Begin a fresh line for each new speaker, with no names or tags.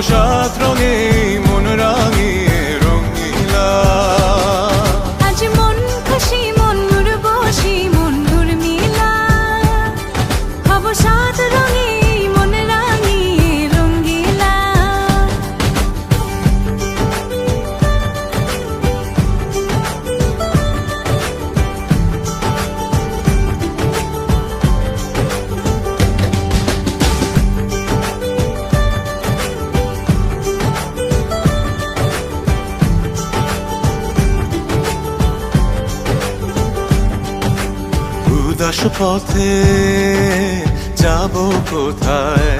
সাত রঙে মন রাঙিয়ে রঙিলা।
আজ মন খুশি মন উর্বশী মন উর্মিলা, হব সাত রঙে মন রাঙিয়ে রঙ্গিলা।
উদাস পথে যাব কোথায়,